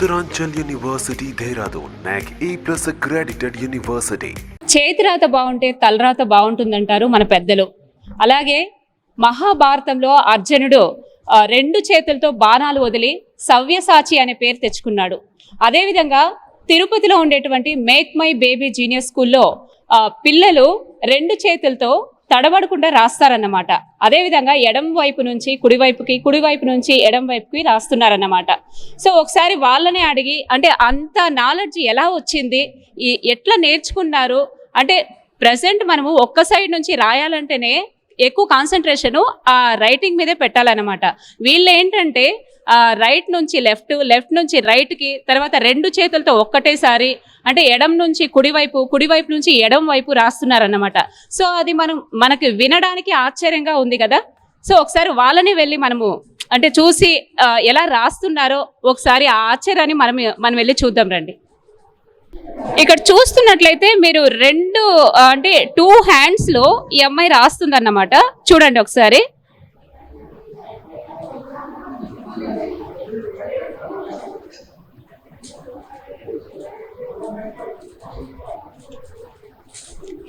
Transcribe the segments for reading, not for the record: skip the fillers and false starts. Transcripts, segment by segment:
Uttaranchal University, Dehradun, NAC A+ accredited university. చేతిరాత బాగుంటే తలరాత బాగుంటుందంటారు మన పెద్దలు. అలాగే మహాభారతంలో అర్జునుడు రెండు చేతులతో బాణాలు వదిలి సవ్యసాచి అనే పేరు తెచ్చుకున్నాడు. అదేవిధంగా తిరుపతిలో ఉండేటువంటి మేక్ మై బేబీ జీనియస్ స్కూల్లో పిల్లలు రెండు చేతులతో తడబడకుండా రాస్తారన్నమాట. అదేవిధంగా ఎడం వైపు నుంచి కుడివైపుకి, కుడివైపు నుంచి ఎడం వైపుకి రాస్తున్నారన్నమాట. సో ఒకసారి వాళ్ళనే అడిగి, అంటే అంత నాలెడ్జ్ ఎలా వచ్చింది, ఎట్లా నేర్చుకున్నారు, అంటే ప్రజెంట్ మనము ఒక్క సైడ్ నుంచి రాయాలంటేనే ఎక్కువ కాన్సన్ట్రేషను ఆ రైటింగ్ మీదే పెట్టాలన్నమాట. వీళ్ళు ఏంటంటే రైట్ నుంచి లెఫ్ట్, లెఫ్ట్ నుంచి రైట్కి, తర్వాత రెండు చేతులతో ఒక్కటేసారి, అంటే ఎడం నుంచి కుడివైపు, కుడివైపు నుంచి ఎడం వైపు రాస్తున్నారన్నమాట. సో అది మనకి వినడానికి ఆశ్చర్యంగా ఉంది కదా. సో ఒకసారి వాళ్ళని వెళ్ళి మనము అంటే చూసి ఎలా రాస్తున్నారో ఒకసారి ఆ ఆశ్చర్యాన్ని మనం వెళ్ళి చూద్దాం రండి. ఇక్కడ చూస్తున్నట్లయితే మీరు రెండు అంటే 2 హ్యాండ్స్లో ఈ అమ్మాయి రాస్తుందన్నమాట. చూడండి ఒకసారి.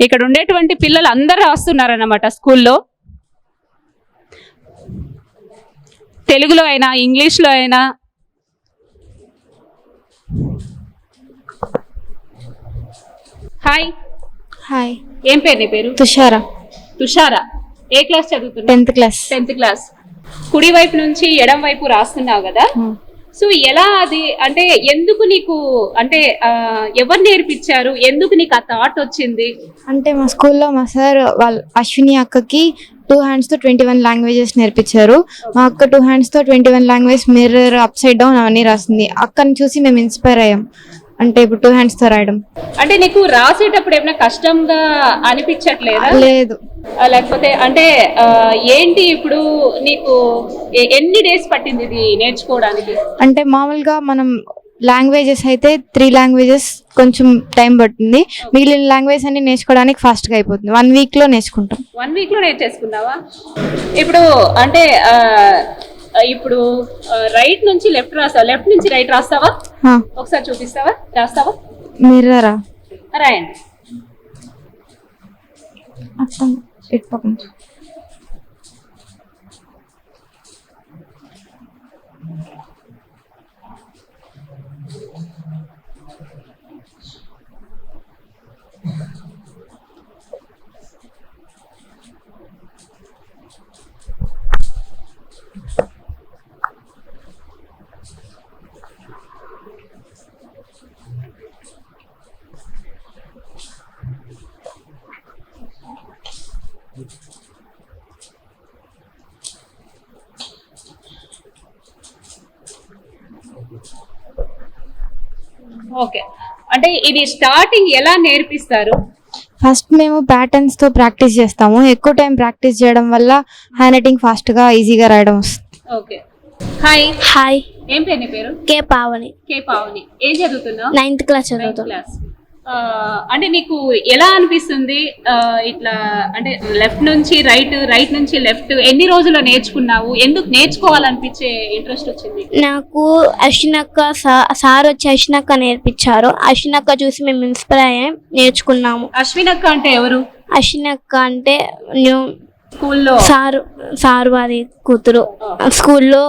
ఇక్కడ ఉండేటువంటి పిల్లలు అందరూ రాస్తున్నారన్నమాట స్కూల్లో. తెలుగులో అయినా ఇంగ్లీష్లో అయినా. హాయ్. హాయ్. ఏం పేరు నీ పేరు? తుషారా. తుషారా. ఏ క్లాస్ చదువుతున్నావు? 10th class. 10th class. కుడి వైపు నుంచి ఎడం వైపు రాస్తున్నావు కదా. సో ఎలా అది, అంటే ఎందుకు నీకు, అంటే ఎవరు నేర్పించారు, ఎందుకు నీకు ఆ థాట్ వచ్చింది? అంటే మా స్కూల్లో మా సార్ వాళ్ళ అశ్విని అక్కకి 2 హ్యాండ్స్ తో 21 లాంగ్వేజెస్ నేర్పించారు. మా అక్క 2 హ్యాండ్స్ తో 21 language mirror, up side down అవన్నీ రాసింది. అక్కని చూసి మేము ఇన్స్పైర్ అయ్యాం. అంటే ఇప్పుడు 2 హ్యాండ్స్ తో రాయడం. అంటే నీకు రాసేటప్పుడు ఏమైనా కష్టంగా అనిపించట్లేదా? లేదు. లేకపోతే అంటే ఏంటి ఇప్పుడు నీకు ఎన్ని డేస్ పట్టింది ఇది నేర్చుకోవడానికి? అంటే మామూలుగా మనం లాంగ్వేజెస్ అయితే 3 లాంగ్వేజెస్ కొంచెం టైం పడుతుంది. మిగిలిన లాంగ్వేజ్ అన్ని నేర్చుకోవడానికి ఫాస్ట్ గా అయిపోతుంది. 1 వీక్ లో నేర్చుకుంటాం. 1 వీక్ లో నేర్చేసుకున్నావా? ఇప్పుడు అంటే ఇప్పుడు రైట్ నుంచి లెఫ్ట్ రాస్తావా, లెఫ్ట్ నుంచి రైట్ రాస్తావా? ఒకసారి చూపిస్తావా, రాస్తావా? మిర్రరా రాయండి. అర్థం ఇటుపక్కన. ఓకే. అంటే ఇది స్టార్టింగ్ ఎలా నేర్పిస్తారు? ఫస్ట్ మేము ప్యాటర్న్స్ తో ప్రాక్టీస్ చేస్తాము. ఎక్కువ టైం ప్రాక్టీస్ చేయడం వల్ల హ్యాండ్ రైటింగ్ ఫాస్ట్ గా ఈజీగా రాయడం వస్తుంది. ఓకే. హాయ్. హాయ్. ఏం పేరు నీ పేరు? కే పావని. కే పావని. ఏం చదువుతున్నావు? 9th క్లాస్ చదువుతున్నా. అంటే నీకు ఎలా అనిపిస్తుంది ఇట్లా, అంటే లెఫ్ట్ నుంచి రైట్, రైట్ నుంచి లెఫ్ట్ ఎన్ని రోజుల్లో నేర్చుకున్నావు? ఎందుకు నేర్చుకోవాలనిపించే ఇంట్రెస్ట్ వచ్చింది? నాకు అశ్వినక్క సార్ వచ్చి అశ్వినక్క నేర్పించారు. అశ్వినక్క చూసి మేము ఇన్స్పైర్ అయ్యాం, నేర్చుకున్నాము. అశ్వినక్క అంటే ఎవరు? అశ్వినక్క అంటే స్కూల్లో సారు వారి కూతురు. స్కూల్లో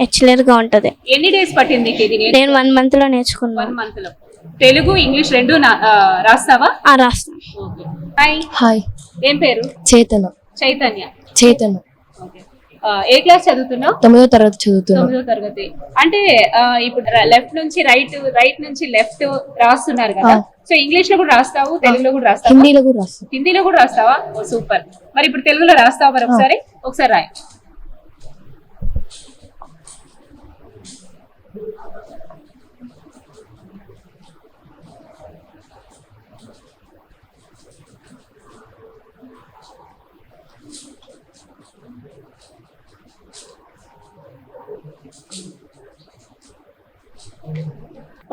హెచ్లర్ గా ఉంటది. ఎన్ని డేస్ పట్టింది ఇది? నేను 1 month లో నేర్చుకున్నాను. 1 month లో తెలుగు ఇంగ్లీష్ రెండు రాస్తావా? రాస్తాను. హాయ్. హాయ్. ఏం పేరు? చైతన్య. చైతన్య. ఏ క్లాస్ చదువుతున్నావు? 9వ తరగతి చదువుతున్నా. 9వ తరగతి. అంటే ఇప్పుడు లెఫ్ట్ నుంచి రైట్, రైట్ నుంచి లెఫ్ట్ రాస్తున్నారు కదా. సో ఇంగ్లీష్ లో కూడా రాస్తావు, తెలుగులో కూడా రాస్తావు, హిందీలో కూడా రాస్తావు? హిందీలో కూడా రాస్తావా? ఓ సూపర్. మరి ఇప్పుడు తెలుగులో రాస్తావా? మరి ఒకసారి రాయ్.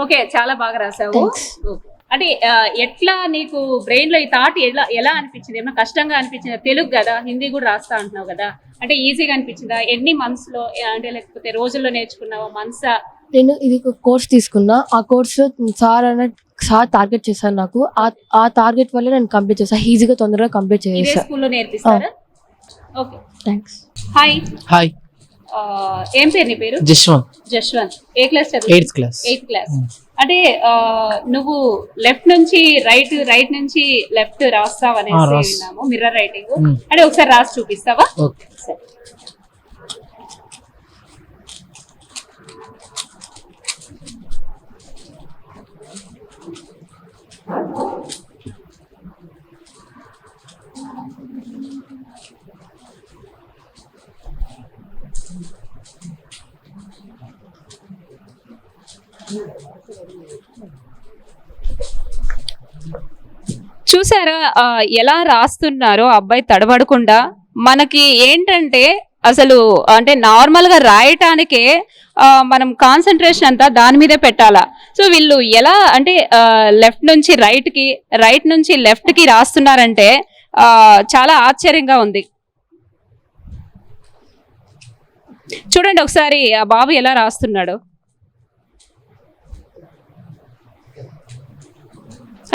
ఓకే, చాలా బాగా రాసావు. అంటే ఎట్లా నీకు బ్రెయిన్ లో ఈ థాట్ ఎలా అనిపించింది? ఏమైనా కష్టంగా అనిపించిందా? తెలుగు కదా, హిందీ కూడా రాస్తా అంటున్నావు కదా, అంటే ఈజీగా అనిపించిందా? ఎన్ని మంత్స్ లో, అంటే లేకపోతే రోజుల్లో నేర్చుకున్నావా, మంత్సా? నేను ఇది ఒక కోర్స్ తీసుకున్నా. ఆ కోర్స్ సార్ టార్గెట్ చేశారు నాకు. ఆ టార్గెట్ వల్ల నేను కంప్లీట్ చేశాను. ఈజీగా తొందరగా కంప్లీట్ ఇదే చేసేసా. స్కూల్లో నేర్పిస్తారా? Okay, thanks. హాయ్. హాయ్, ఏం పేరు నీ పేరు? జశ్వంత్. ఏ క్లాస్ చదువు? 8th class. 8th class. అంటే నువ్వు లెఫ్ట్ నుంచి రైట్ నుంచి లెఫ్ట్ రాస్తావు అనేసి విన్నాము, మిర్రర్ రైటింగ్. అంటే ఒకసారి రాసి చూపిస్తావా? ఓకే. చూసారా ఎలా రాస్తున్నారో అబ్బాయి తడబడకుండా. మనకి ఏంటంటే అసలు అంటే నార్మల్ గా రాయటానికే మనం కాన్సన్ట్రేషన్ అంతా దాని మీదే పెట్టాలా. సో వీళ్ళు ఎలా అంటే లెఫ్ట్ నుంచి రైట్ నుంచి లెఫ్ట్ కి రాస్తున్నారంటే చాలా ఆశ్చర్యంగా ఉంది. చూడండి ఒకసారి ఆ బాబు ఎలా రాస్తున్నాడు.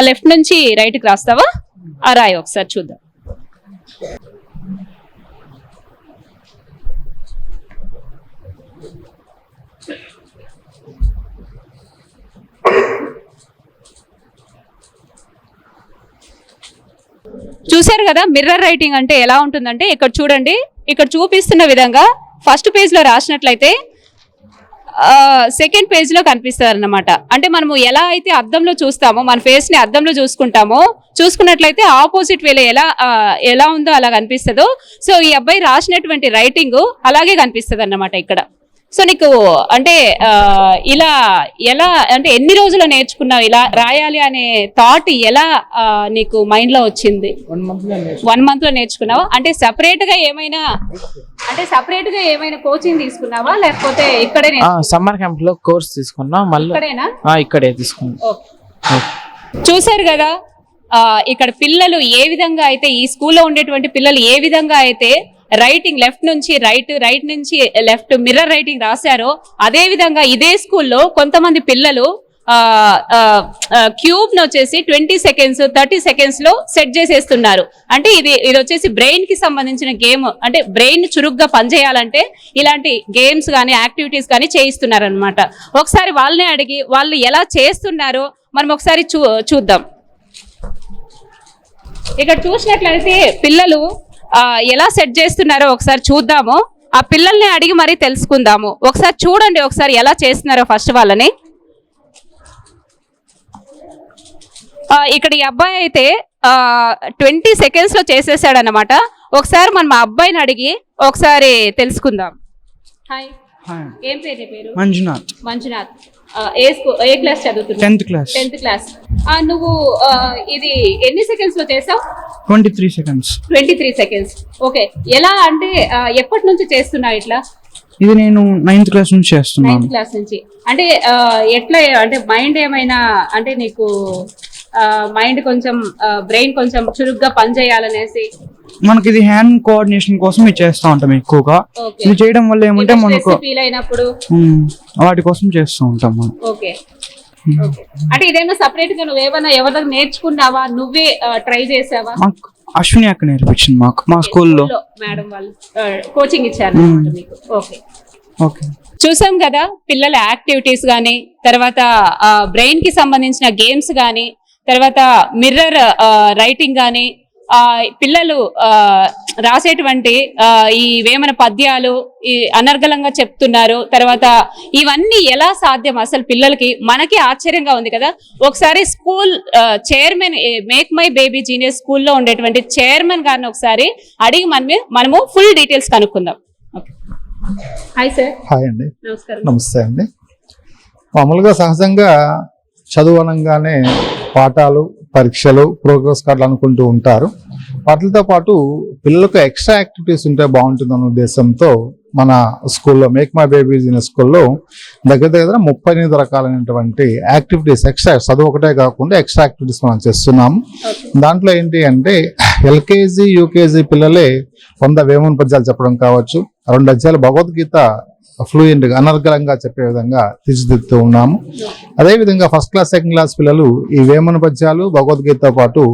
లెఫ్ట్ నుంచి రైట్ కి రాస్తావా? ఆ రాయి ఒకసారి చూద్దాం. చూశారు కదా మిర్రర్ రైటింగ్ అంటే ఎలా ఉంటుందంటే, ఇక్కడ చూడండి, ఇక్కడ చూపిస్తున్న విధంగా ఫస్ట్ పేజ్ లో రాసినట్లయితే సెకండ్ పేజ్ లో కనిపిస్తారు అన్నమాట. అంటే మనము ఎలా అయితే అద్దంలో చూస్తామో, మన ఫేస్ ని అద్దంలో చూసుకున్నట్లయితే ఆపోజిట్ వేలో ఎలా ఉందో అలా కనిపిస్తుందో, సో ఈ అబ్బాయి రాసినటువంటి రైటింగ్ అలాగే కనిపిస్తుంది అన్నమాట ఇక్కడ. సో నీకు అంటే ఇలా ఎలా అంటే ఎన్ని రోజులు నేర్చుకున్నావు ఇలా రాయాలి అనే థాట్ ఎలా నీకు మైండ్ లో వచ్చింది? 1 month లో నేర్చుకున్నావా? అంటే సపరేట్ గా ఏమైనా కోచింగ్ తీసుకున్నావా లేకపోతే ఇక్కడే సమ్మర్ క్యాంప్ లో కోర్స్ తీసుకున్నా. మళ్ళీ ఇక్కడే తీసుకున్నా. చూసారు కదా ఇక్కడ పిల్లలు ఏ విధంగా అయితే, ఈ స్కూల్లో ఉండేటువంటి పిల్లలు ఏ విధంగా అయితే రైటింగ్ లెఫ్ట్ నుంచి రైట్ నుంచి లెఫ్ట్ మిర్రర్ రైటింగ్ రాశారో, అదే విధంగా ఇదే స్కూల్లో కొంతమంది పిల్లలు క్యూబ్ ను వచ్చేసి 20 seconds 30 seconds లో సెట్ చేసేస్తున్నారు. అంటే ఇది వచ్చేసి బ్రెయిన్ కి సంబంధించిన గేమ్. అంటే బ్రెయిన్ చురుగ్గా పనిచేయాలంటే ఇలాంటి గేమ్స్ కానీ యాక్టివిటీస్ కానీ చేయిస్తున్నారు అనమాట. ఒకసారి వాళ్ళనే అడిగి వాళ్ళు ఎలా చేస్తున్నారో మనం ఒకసారి చూద్దాం. ఇక్కడ చూసినట్లయితే పిల్లలు ఎలా సెట్ చేస్తున్నారో ఒకసారి చూద్దాము. ఆ పిల్లల్ని అడిగి మరీ తెలుసుకుందాము. ఒకసారి చూడండి, ఒకసారి ఎలా చేస్తున్నారో ఫస్ట్ వాళ్ళని. ఇక్కడ ఈ అబ్బాయి అయితే 20 seconds లో చేసేసాడు అనమాట. ఒకసారి మనం ఆ అబ్బాయిని అడిగి ఒకసారి తెలుసుకుందాం. హాయ్, ఏం పేరు నీ పేరు? మంజునాథ్. ఏ క్లాస్ చదువుతున్నావు? 10th class. నువ్వు ఇది ఎన్ని సెకండ్స్ లో చేసావు? 23 seconds. 23 seconds. ఓకే. ఎలా అంటే ఎప్పటి నుంచి చేస్తున్నావు ఇట్లా? ఇది నేను 9th class నుంచి చేస్తున్నాను. 9th class నుంచి. అంటే ఎట్లా అంటే మైండ్ ఏమైనా అంటే నీకు మైండ్ కొంచెం బ్రెయిన్ కొంచెం చురుగ్గా పనిచేయాలనేసి మనకి ఇది హ్యాండ్ కోఆర్డినేషన్ కోసం ఇది చేస్తూ ఉంటాం ఎక్కువగా. ఇది చేయడం వల్ల ఏమంటే మనకు ఫీల్ అయినప్పుడు వాటి కోసం చేస్తూ ఉంటాం మనం. ఓకే. అంటే ఇదేమో సపరేట్ గా నువ్వేమన్నా ఎవరి నేర్చుకున్నావా, నువ్వే ట్రై చేసావా? అశ్విని అక్క నేర్పించింది మాకు, మా స్కూల్లో మేడం వాళ్ళు కోచింగ్ ఇచ్చారు మీకు. Okay okay. చూసాం కదా పిల్లల యాక్టివిటీస్ కానీ, తర్వాత బ్రెయిన్ కి సంబంధించిన గేమ్స్ కానీ, తర్వాత మిర్రర్ రైటింగ్ కానీ, పిల్లలు రాసేటువంటి ఈ వేమన పద్యాలు ఈ అనర్గళంగా చెప్తున్నారు. తర్వాత ఇవన్నీ ఎలా సాధ్యం అసలు పిల్లలకి? మనకి ఆశ్చర్యంగా ఉంది కదా. ఒకసారి school chairman, make my baby genius స్కూల్లో ఉండేటువంటి చైర్మన్ గారిని ఒకసారి అడిగి మనము ఫుల్ డీటెయిల్స్ కనుక్కుందాం. Hi sir. హాయ్ అండి. నమస్కారం. నమస్తే అండి. మామూలుగా సహజంగా చదువు అనగానే పాఠాలు, పరీక్షలు, ప్రోగ్రెస్ కార్డులు అనుకుంటూ ఉంటారు. వాటితో పాటు పిల్లలకు ఎక్స్ట్రా యాక్టివిటీస్ ఉంటే బాగుంటుందన్న ఉద్దేశంతో మన స్కూల్లో, మేక్ మై బేబీ జీనియస్ స్కూల్లో దగ్గర 38 రకాలైనటువంటి యాక్టివిటీస్, ఎక్స్ట్రా చదువు ఒకటే కాకుండా ఎక్స్ట్రా యాక్టివిటీస్ మనం చేస్తున్నాము. దాంట్లో ఏంటి అంటే LKG, UKG పిల్లలే 100 వేమన పద్యాలు చెప్పడం కావచ్చు, 2 అధ్యాయాలు భగవద్గీత ఫ్లూయెంట్గా అనర్గళంగా చెప్పే విధంగా తీర్చిదిద్దుతూ ఉన్నాము. అదేవిధంగా ఫస్ట్ క్లాస్ సెకండ్ క్లాస్ పిల్లలు ఈ వేమన పద్యాలు భగవద్గీతతో పాటు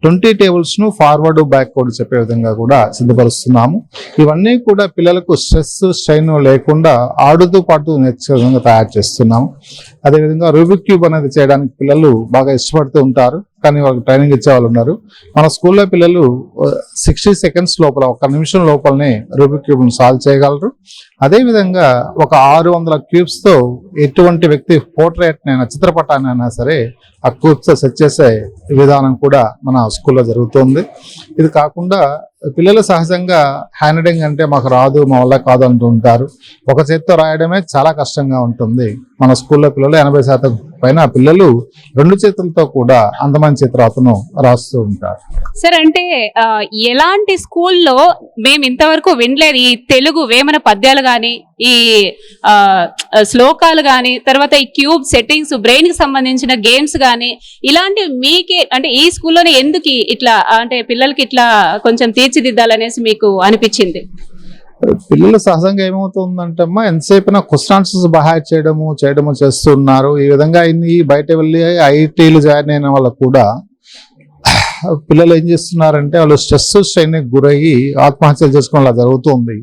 20 టేబుల్స్ను ఫార్వర్డ్ బ్యాక్వర్డ్ చెప్పే విధంగా కూడా సిద్ధపరుస్తున్నాము. ఇవన్నీ కూడా పిల్లలకు స్ట్రెస్ స్ట్రెయిన్ లేకుండా ఆడుతూ పాటు నేర్చే విధంగా తయారు చేస్తున్నాము. అదేవిధంగా రూబిక్ క్యూబ్ అనేది చేయడానికి పిల్లలు బాగా ఇష్టపడుతూ ఉంటారు, కానీ వాళ్ళకి ట్రైనింగ్ ఇచ్చే వాళ్ళు ఉన్నారు. మన స్కూల్లో పిల్లలు 60 సెకండ్స్ లోపల 1 నిమిషం లోపలనే రూబిక్ క్యూబ్ను సాల్వ్ చేయగలరు. అదేవిధంగా ఒక 600 క్యూబ్స్తో ఎటువంటి వ్యక్తి పోర్ట్రేట్నైనా చిత్రపటాన్ని అయినా సరే ఆ క్యూబ్స్తో సెట్ చేసే విధానం కూడా మన స్కూల్లో జరుగుతుంది. ఇది కాకుండా పిల్లలు సహజంగా హ్యాండ్ రైటింగ్ అంటే మాకు రాదు, మా వల్ల కాదు అంటూ ఉంటారు. ఒక చేత్తో రాయడమే చాలా కష్టంగా ఉంటుంది. మన స్కూల్లో పిల్లలు 80% పైన పిల్లలు 2 చేతులతో కూడా అందమైన చిత్రాతను రాస్తూ ఉంటారు. సార్ అంటే ఎలాంటి స్కూల్లో మేము ఇంతవరకు వినలేదు ఈ తెలుగు వేమన పద్యాలు కానీ, ఈ శ్లోకాలు కానీ, తర్వాత ఈ క్యూబ్ సెట్టింగ్స్, బ్రెయిన్ కి సంబంధించిన గేమ్స్ కానీ, ఇలాంటి మీకే అంటే ఈ స్కూల్లోనే ఎందుకు ఇట్లా అంటే పిల్లలకి ఇట్లా కొంచెం తీర్చిదిద్దాలనేసి మీకు అనిపించింది? పిల్లలు సహజంగా ఏమవుతుందంటే అమ్మా ఎంతసేపు క్వశ్చన్ ఆన్సర్స్ బాగా చేయడము చేస్తున్నారు. ఈ విధంగా బయట వెళ్ళి ఐఐటీలు జాయిన్ అయిన వాళ్ళకు కూడా పిల్లలు ఏం చేస్తున్నారంటే వాళ్ళు స్ట్రెస్ స్ట్రెయిన్ గురయ్యి ఆత్మహత్యలు చేసుకోవడం జరుగుతుంది.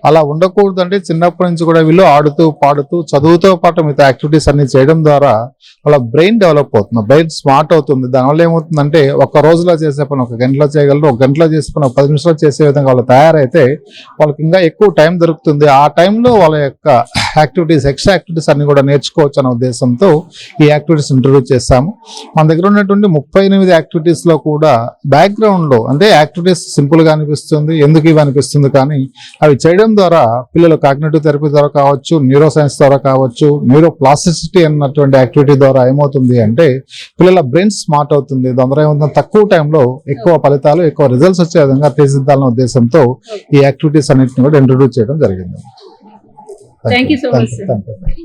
అలా ఉండకూడదు అంటే చిన్నప్పటి నుంచి కూడా వీళ్ళు ఆడుతూ పాడుతూ చదువుతో పాటు మిగతా యాక్టివిటీస్ అన్ని చేయడం ద్వారా వాళ్ళ బ్రెయిన్ డెవలప్ అవుతుంది, బ్రెయిన్ స్మార్ట్ అవుతుంది. దానివల్ల ఏమవుతుందంటే 1 రోజులో చేసే పని 1 గంటలో చేయగలరు, 1 గంటలో చేసే పని 10 నిమిషాలు చేసే విధంగా వాళ్ళు తయారైతే వాళ్ళకి ఇంకా ఎక్కువ టైం దొరుకుతుంది. ఆ టైంలో వాళ్ళ యొక్క యాక్టివిటీస్, ఎక్స్ట్రా యాక్టివిటీస్ అన్ని కూడా నేర్చుకోవచ్చు అనే ఉద్దేశంతో ఈ యాక్టివిటీస్ ఇంట్రొడ్యూస్ చేస్తాము. మన దగ్గర ఉన్నటువంటి 38 యాక్టివిటీస్ లో కూడా బ్యాక్గ్రౌండ్ లో అంటే యాక్టివిటీస్ సింపుల్ గా అనిపిస్తుంది, ఎందుకు ఇవి అనిపిస్తుంది, కానీ అవి చేయడం ద్వారా పిల్లలు కాగ్నిటివ్ థెరపీ ద్వారా కావచ్చు, న్యూరో సైన్స్ ద్వారా కావచ్చు, న్యూరో ప్లాస్టిసిటీ అన్నటువంటి యాక్టివిటీ ద్వారా ఏమవుతుంది అంటే పిల్లల బ్రెయిన్ స్మార్ట్ అవుతుంది. దాని ఏమవుతుంది తక్కువ టైంలో ఎక్కువ ఫలితాలు, ఎక్కువ రిజల్ట్స్ వచ్చే విధంగా తీర్చిదిద్దాలనే ఉద్దేశంతో ఈ యాక్టివిటీస్ అన్నింటిని కూడా ఇంట్రొడ్యూస్ చేయడం జరిగింది. Thank you so much.